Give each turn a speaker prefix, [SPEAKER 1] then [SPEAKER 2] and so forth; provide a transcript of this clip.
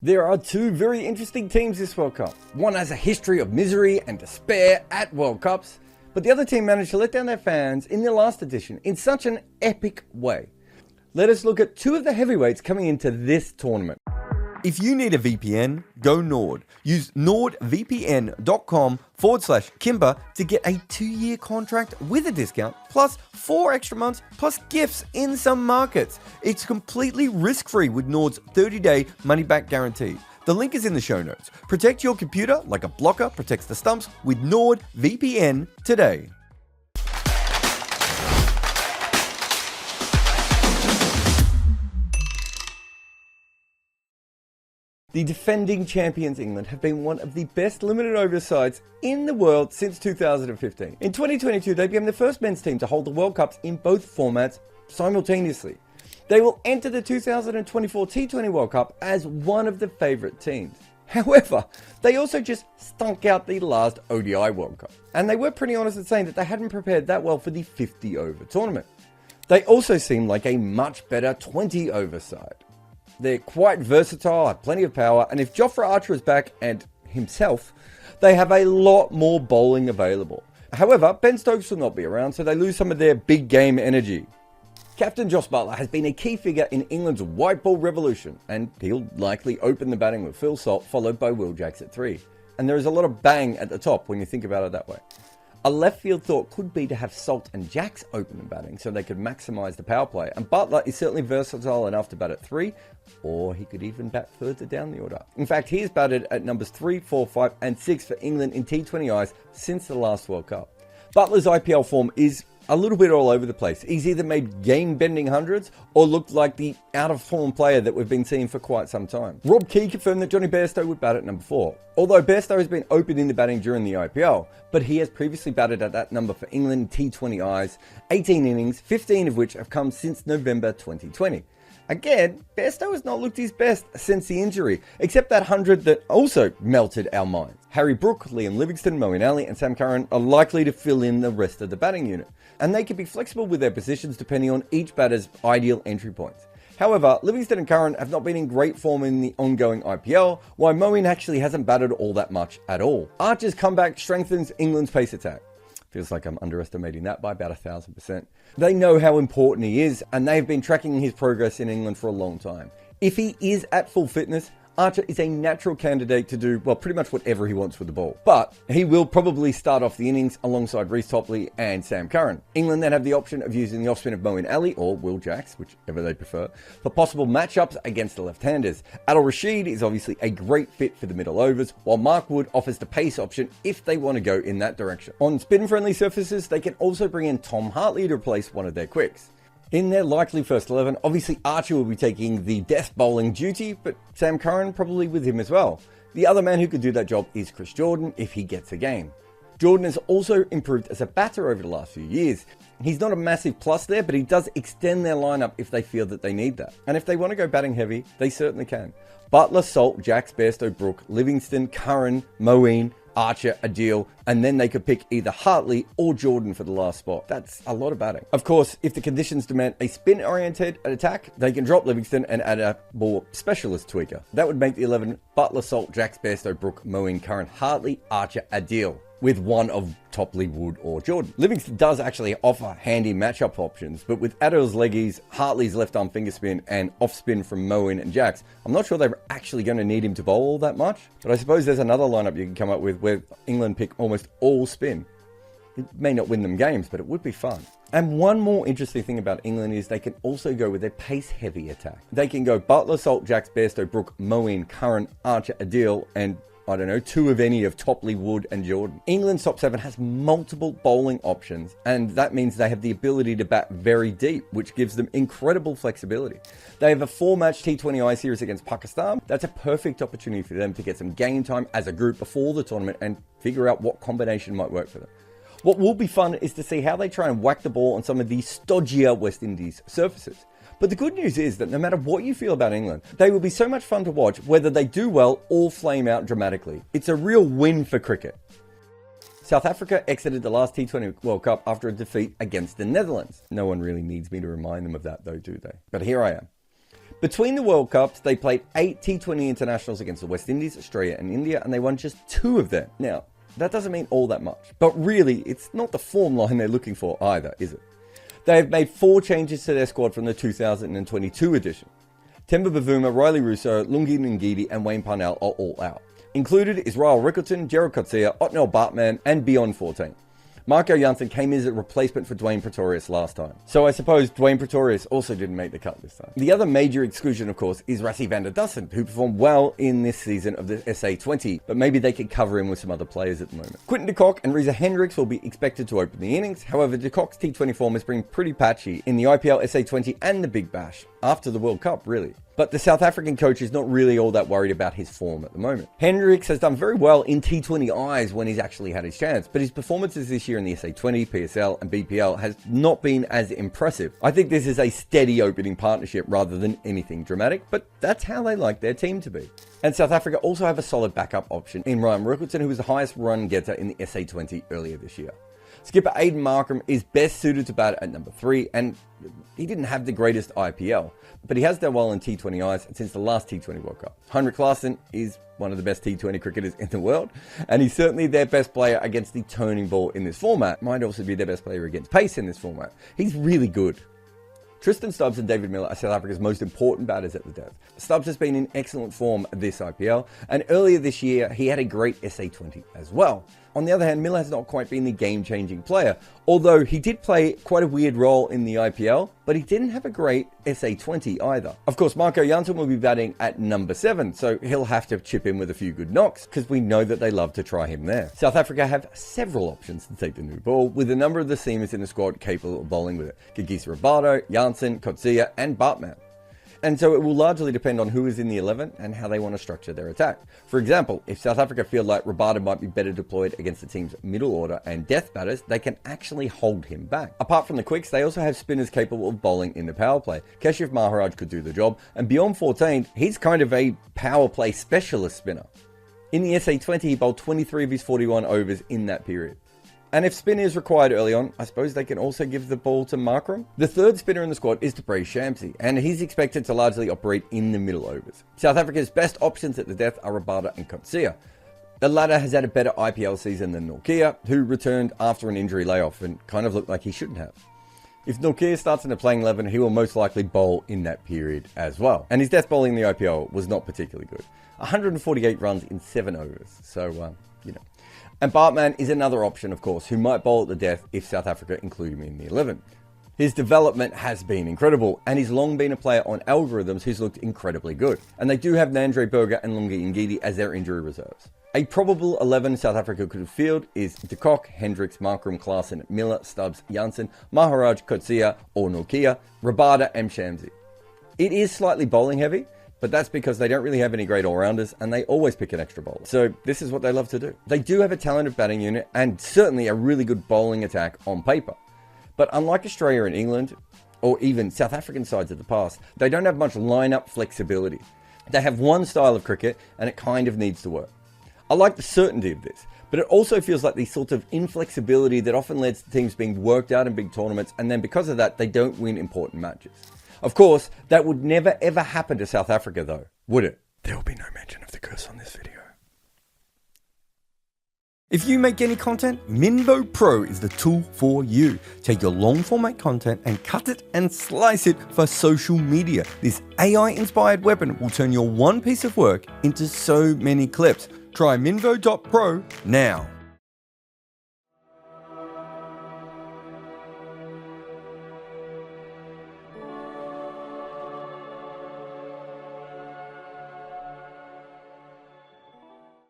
[SPEAKER 1] There are two very interesting teams this World Cup. One has a history of misery and despair at World Cups, but the other team managed to let down their fans in their last edition in such an epic way. Let us look at two of the heavyweights coming into this tournament.
[SPEAKER 2] If you need a VPN, go Nord. Use nordvpn.com/Kimber to get a 2-year contract with a discount, plus 4 extra months, plus gifts in some markets. It's completely risk-free with Nord's 30-day money-back guarantee. The link is in the show notes. Protect your computer like a blocker protects the stumps with NordVPN today.
[SPEAKER 1] The defending champions England have been one of the best limited over sides in the world since 2015. In 2022, they became the first men's team to hold the World Cups in both formats simultaneously. They will enter the 2024 T20 World Cup as one of the favourite teams. However, they also just stunk out the last ODI World Cup. And they were pretty honest in saying that they hadn't prepared that well for the 50 over tournament. They also seem like a much better 20 over side. They're quite versatile, have plenty of power, and if Jofra Archer is back and himself, they have a lot more bowling available. However, Ben Stokes will not be around, so they lose some of their big game energy. Captain Jos Buttler has been a key figure in England's white ball revolution, and he'll likely open the batting with Phil Salt, followed by Will Jacks at 3. And there is a lot of bang at the top when you think about it that way. A left field thought could be to have Salt and Jacks open the batting so they could maximise the power play, and Buttler is certainly versatile enough to bat at 3, or he could even bat further down the order. In fact, he has batted at numbers 3, 4, 5 and 6 for England in T20Is since the last World Cup. Butler's IPL form is a little bit all over the place. He's either made game-bending hundreds or looked like the out-of-form player that we've been seeing for quite some time. Rob Key confirmed that Johnny Bairstow would bat at number 4, although Bairstow has been open in the batting during the IPL, but he has previously batted at that number for England T20Is, 18 innings, 15 of which have come since November 2020. Again, Bairstow has not looked his best since the injury, except that 100 that also melted our minds. Harry Brook, Liam Livingstone, Moeen Ali and Sam Curran are likely to fill in the rest of the batting unit, and they can be flexible with their positions depending on each batter's ideal entry points. However, Livingstone and Curran have not been in great form in the ongoing IPL, while Moeen actually hasn't batted all that much at all. Archer's comeback strengthens England's pace attack. Feels like I'm underestimating that by about 1,000%. They know how important he is, and they've been tracking his progress in England for a long time. If he is at full fitness, Archer is a natural candidate to do, well, pretty much whatever he wants with the ball. But he will probably start off the innings alongside Reece Topley and Sam Curran. England then have the option of using the off-spin of Moeen Ali or Will Jacks, whichever they prefer, for possible matchups against the left-handers. Adil Rashid is obviously a great fit for the middle overs, while Mark Wood offers the pace option if they want to go in that direction. On spin-friendly surfaces, they can also bring in Tom Hartley to replace one of their quicks. In their likely first 11, obviously Archer will be taking the death bowling duty, but Sam Curran probably with him as well. The other man who could do that job is Chris Jordan if he gets a game. Jordan has also improved as a batter over the last few years. He's not a massive plus there, but he does extend their lineup if they feel that they need that. And if they want to go batting heavy, they certainly can. Butler, Salt, Jacks, Bairstow, Brook, Livingstone, Curran, Moeen, Archer, Adil, and then they could pick either Hartley or Jordan for the last spot. That's a lot of batting. Of course, if the conditions demand a spin-oriented attack, they can drop Livingstone and add a more specialist tweaker. That would make the 11 Butler, Salt, Jacks, Bairstow, Brook, Moeen, Curran, Hartley, Archer, Adil, with one of Topley, Wood or Jordan. Livingston does actually offer handy matchup options, but with Adil's leggies, Hartley's left arm finger spin and off spin from Moeen and Jacks, I'm not sure they're actually going to need him to bowl all that much, but I suppose there's another lineup you can come up with where England pick almost all spin. It may not win them games, but it would be fun. And one more interesting thing about England is they can also go with their pace-heavy attack. They can go Butler, Salt, Jacks, Bairstow, Brook, Moeen, Curran, Archer, Adil, and I don't know, 2 of any of Topley, Wood and Jordan. England's top 7 has multiple bowling options, and that means they have the ability to bat very deep, which gives them incredible flexibility. They have a 4-match T20I series against Pakistan. That's a perfect opportunity for them to get some game time as a group before the tournament and figure out what combination might work for them. What will be fun is to see how they try and whack the ball on some of the stodgier West Indies surfaces. But the good news is that no matter what you feel about England, they will be so much fun to watch whether they do well or flame out dramatically. It's a real win for cricket. South Africa exited the last T20 World Cup after a defeat against the Netherlands. No one really needs me to remind them of that though, do they? But here I am. Between the World Cups, they played 8 T20 internationals against the West Indies, Australia and India, and they won just 2 of them. Now, that doesn't mean all that much, but really, it's not the form line they're looking for either, is it? They have made 4 changes to their squad from the 2022 edition. Temba Bavuma, Riley Russo, Lungi Ngidi and Wayne Parnell are all out. Included is Raul Rickleton, Jarrod Otnel Bartman and Beyond 14. Marco Jansen came in as a replacement for Dwayne Pretorius last time. So I suppose Dwayne Pretorius also didn't make the cut this time. The other major exclusion, of course, is Rassie van der Dussen, who performed well in this season of the SA20, but maybe they could cover him with some other players at the moment. Quinton de Kock and Reza Hendricks will be expected to open the innings. However, de Kock's T20 form has been pretty patchy in the IPL SA20 and the Big Bash, after the World Cup, really. But the South African coach is not really all that worried about his form at the moment. Hendricks has done very well in T20 eyes when he's actually had his chance, but his performances this year in the SA20, PSL and BPL has not been as impressive. I think this is a steady opening partnership rather than anything dramatic, but that's how they like their team to be. And South Africa also have a solid backup option in Ryan Rickleton, who was the highest run getter in the SA20 earlier this year. Skipper Aiden Markram is best suited to bat at number 3, and he didn't have the greatest IPL, but he has done well in T20 eyes since the last T20 World Cup. Heinrich Klaassen is one of the best T20 cricketers in the world, and he's certainly their best player against the turning ball in this format. Might also be their best player against pace in this format. He's really good. Tristan Stubbs and David Miller are South Africa's most important batters at the death. Stubbs has been in excellent form this IPL, and earlier this year he had a great SA20 as well. On the other hand, Miller has not quite been the game-changing player, although he did play quite a weird role in the IPL, but he didn't have a great SA20 either. Of course, Marco Jansen will be batting at number 7, so he'll have to chip in with a few good knocks, because we know that they love to try him there. South Africa have several options to take the new ball, with a number of the seamers in the squad capable of bowling with it. Gagisa Rabado, Jansen, Kotsia and Bartman. And so it will largely depend on who is in the 11 and how they want to structure their attack. For example, if South Africa feel like Rabada might be better deployed against the team's middle order and death batters, they can actually hold him back. Apart from the quicks, they also have spinners capable of bowling in the power play. Kashif Maharaj could do the job, and beyond 14, he's kind of a power play specialist spinner. In the SA20, he bowled 23 of his 41 overs in that period. And if spin is required early on, I suppose they can also give the ball to Markram. The third spinner in the squad is Tabraiz Shamsi, and he's expected to largely operate in the middle overs. South Africa's best options at the death are Rabada and Kotsia. The latter has had a better IPL season than Nortje, who returned after an injury layoff and kind of looked like he shouldn't have. If Nortje starts in the playing 11, he will most likely bowl in that period as well. And his death bowling in the IPL was not particularly good. 148 runs in 7 overs, so, you know. And Bartman is another option, of course, who might bowl at the death if South Africa include him in the 11. His development has been incredible, and he's long been a player on algorithms who's looked incredibly good. And they do have Nandre Burger and Lungi Ngidi as their injury reserves. A probable 11 South Africa could field is de Kock, Hendricks, Markram, Klaassen, Miller, Stubbs, Jansen, Maharaj, Kotsia or Nortje, Rabada and Shamsi. It is slightly bowling heavy, but that's because they don't really have any great all-rounders and they always pick an extra bowler. So this is what they love to do. They do have a talented batting unit and certainly a really good bowling attack on paper. But unlike Australia and England, or even South African sides of the past, they don't have much lineup flexibility. They have one style of cricket and it kind of needs to work. I like the certainty of this, but it also feels like the sort of inflexibility that often leads to teams being worked out in big tournaments, and then because of that, they don't win important matches. Of course, that would never ever happen to South Africa though, would it? There will be no mention of the curse on this video.
[SPEAKER 2] If you make any content, Minvo Pro is the tool for you. Take your long format content and cut it and slice it for social media. This AI-inspired weapon will turn your one piece of work into so many clips. Try Minvo.pro now.